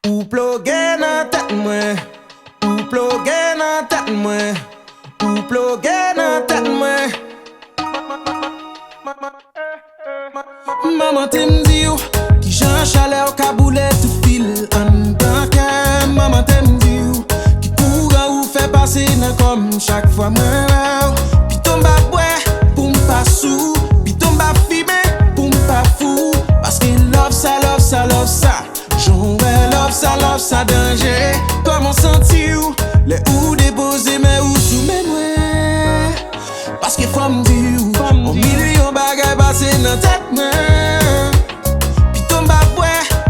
Ou plogue nan tet mwen, ou plogue nan tet mwen, ou plogue nan tet mwen. Maman te mdi yo, ki jan chale ou ka boule tout pil an dan ken. Maman te mdi yo, ki kouran ou fe pase nan kom chak fwa mwen ou. Pi tomba bwe, pou mpa sou, pi tomba fime, pou mpa fou. Paske love sa, love sa, love sa. J'aurais love ça danger. Comment sentir les ou déposer mes ou sous mes mains? Parce que faut me dire, un million bagailles passé dans tête main. Puis tombe à boire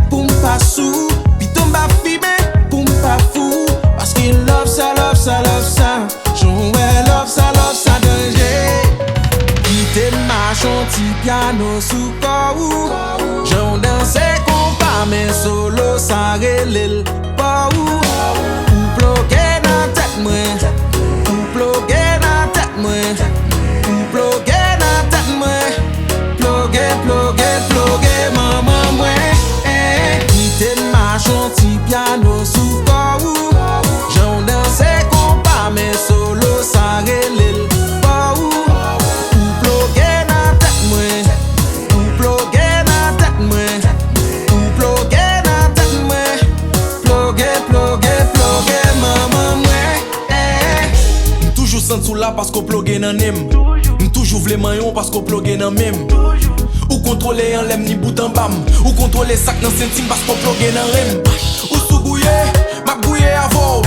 pour m'pas sous, puis tombe à fumer pour m'pas fou. Parce que love ça, love ça, love ça. J'aurais love ça danger. Quitter ma chantier piano sous corps. J'en dansais mais solo sa relèl pa ou. Ou plogue nan tet mwen, ou plogue nan tet mwen, ou plogue nan tet mwen. Plogue, plogue, plogue maman mwen. Kite ma chanti piano sou korou. J'en danse kompa mais solo sa relèl pa ou. Ou plogue nan tet mwen, ou plogue nan tet mwen. Sent sou la parce qu'on plogue nan nem. M'toujou vle mayon parce qu'on plogue nan même. Ou contrôle en lem ni bout en bam. Ou contrôle sac nan centime parce qu'on plogue nan rem. Ou sou gouye, ma gouye avou.